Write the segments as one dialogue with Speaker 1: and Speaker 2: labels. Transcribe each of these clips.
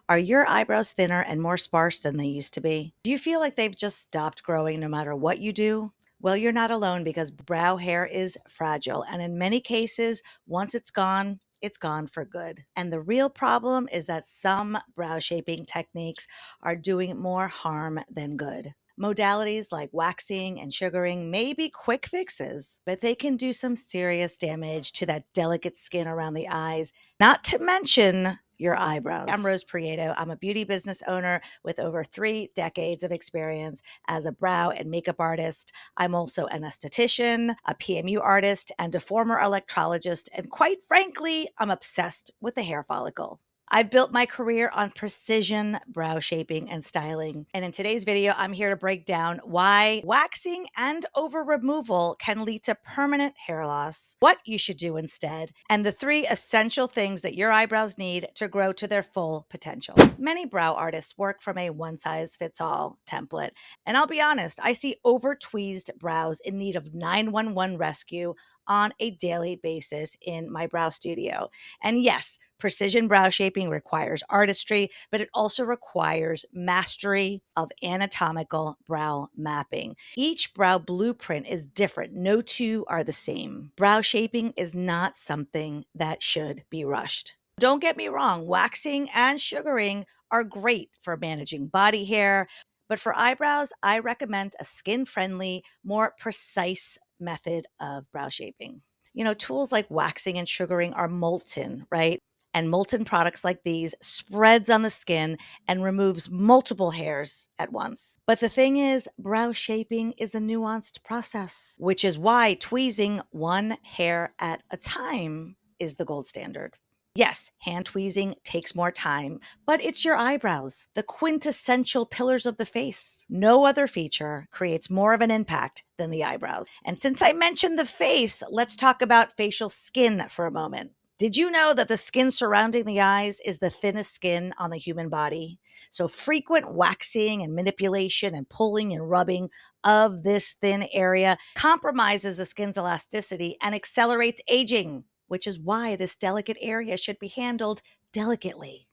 Speaker 1: Are your eyebrows thinner and more sparse than they used to be? Do you feel like they've just stopped growing no matter what you do? Well, you're not alone because brow hair is fragile. And in many cases, once it's gone for good. And the real problem is that some brow shaping techniques are doing more harm than good. Modalities like waxing and sugaring may be quick fixes, but they can do some serious damage to that delicate skin around the eyes, not to mention your eyebrows. I'm Rose Prieto. I'm a beauty business owner with over 3 decades of experience as a brow and makeup artist. I'm also an esthetician, a PMU artist, and a former electrologist. And quite frankly, I'm obsessed with the hair follicle. I've built my career on precision brow shaping and styling. And in today's video, I'm here to break down why waxing and over removal can lead to permanent hair loss, what you should do instead, and the 3 essential things that your eyebrows need to grow to their full potential. Many brow artists work from a one-size-fits-all template. And I'll be honest, I see over-tweezed brows in need of 911 rescue on a daily basis in my brow studio. And yes, precision brow shaping requires artistry, but it also requires mastery of anatomical brow mapping. Each brow blueprint is different. No two are the same. Brow shaping is not something that should be rushed. Don't get me wrong, waxing and sugaring are great for managing body hair, but for eyebrows, I recommend a skin-friendly, more precise method of brow shaping. Tools like waxing and sugaring are molten, right? And molten products like these spreads on the skin and removes multiple hairs at once. But the thing is, brow shaping is a nuanced process, which is why tweezing one hair at a time is the gold standard. Yes, hand tweezing takes more time, but it's your eyebrows, the quintessential pillars of the face. No other feature creates more of an impact than the eyebrows. And since I mentioned the face, let's talk about facial skin for a moment. Did you know that the skin surrounding the eyes is the thinnest skin on the human body? So frequent waxing and manipulation and pulling and rubbing of this thin area compromises the skin's elasticity and accelerates aging, which is why this delicate area should be handled delicately.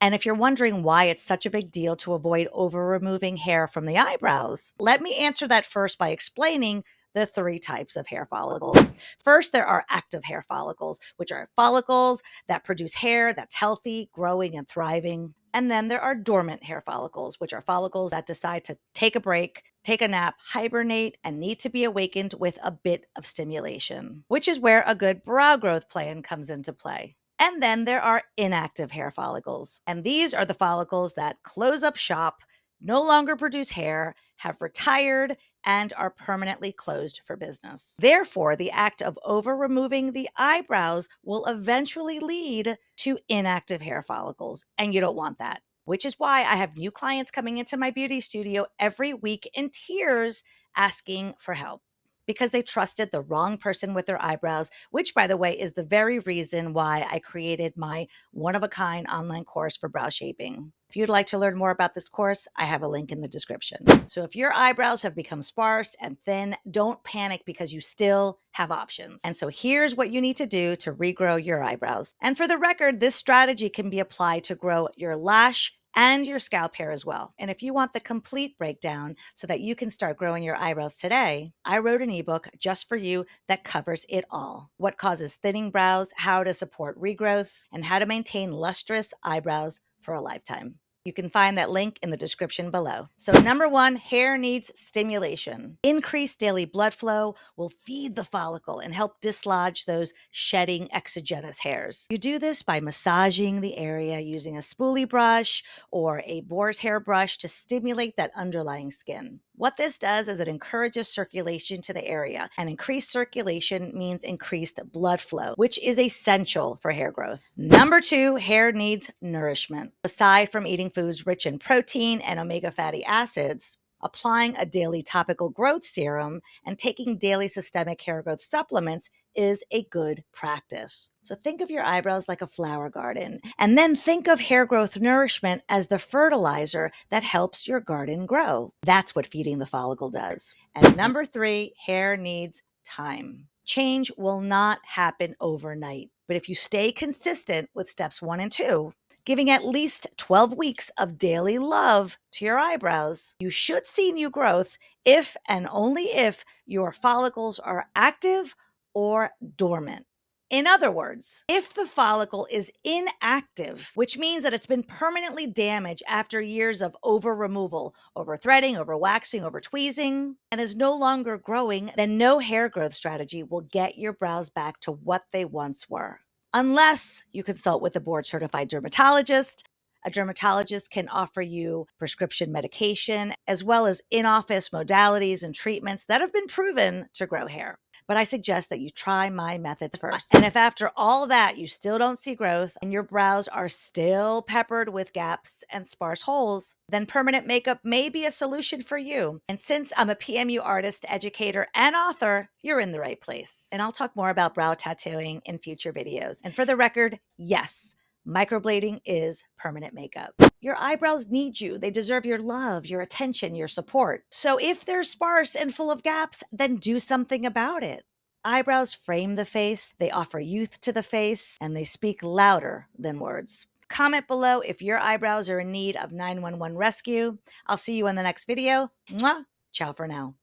Speaker 1: And if you're wondering why it's such a big deal to avoid over-removing hair from the eyebrows, let me answer that first by explaining the 3 types of hair follicles. First, there are active hair follicles, which are follicles that produce hair that's healthy, growing, and thriving. And then there are dormant hair follicles, which are follicles that decide to take a break, take a nap, hibernate, and need to be awakened with a bit of stimulation, which is where a good brow growth plan comes into play. And then there are inactive hair follicles. And these are the follicles that close up shop, no longer produce hair, have retired, and are permanently closed for business. Therefore, the act of over-removing the eyebrows will eventually lead to inactive hair follicles, and you don't want that. Which is why I have new clients coming into my beauty studio every week in tears asking for help, because they trusted the wrong person with their eyebrows, which, by the way, is the very reason why I created my one-of-a-kind online course for brow shaping. If you'd like to learn more about this course, I have a link in the description. So if your eyebrows have become sparse and thin, don't panic because you still have options. And so here's what you need to do to regrow your eyebrows. And for the record, this strategy can be applied to grow your lash and your scalp hair as well. And if you want the complete breakdown so that you can start growing your eyebrows today, I wrote an ebook just for you that covers it all. What causes thinning brows, how to support regrowth, and how to maintain lustrous eyebrows for a lifetime. You can find that link in the description below. So number 1, hair needs stimulation. Increased daily blood flow will feed the follicle and help dislodge those shedding exogenous hairs. You do this by massaging the area using a spoolie brush or a boar's hair brush to stimulate that underlying skin. What this does is it encourages circulation to the area, and increased circulation means increased blood flow, which is essential for hair growth. Number 2, hair needs nourishment. Aside from eating foods rich in protein and omega fatty acids, applying a daily topical growth serum and taking daily systemic hair growth supplements is a good practice. So think of your eyebrows like a flower garden, and then think of hair growth nourishment as the fertilizer that helps your garden grow. That's what feeding the follicle does. And number 3, hair needs time. Change will not happen overnight, but if you stay consistent with steps 1 and 2, giving at least 12 weeks of daily love to your eyebrows, you should see new growth if and only if your follicles are active or dormant. In other words, if the follicle is inactive, which means that it's been permanently damaged after years of over removal, over threading, over waxing, over tweezing, and is no longer growing, then no hair growth strategy will get your brows back to what they once were. Unless you consult with a board certified dermatologist. A dermatologist can offer you prescription medication as well as in office modalities and treatments that have been proven to grow hair. But I suggest that you try my methods first. And if after all that you still don't see growth and your brows are still peppered with gaps and sparse holes, then permanent makeup may be a solution for you. And since I'm a PMU artist, educator, and author, you're in the right place. And I'll talk more about brow tattooing in future videos. And for the record, yes, microblading is permanent makeup. Your eyebrows need you. They deserve your love, your attention, your support. So if they're sparse and full of gaps, then do something about it. Eyebrows frame the face, they offer youth to the face, and they speak louder than words. Comment below if your eyebrows are in need of 911 rescue. I'll see you in the next video. Mwah! Ciao for now.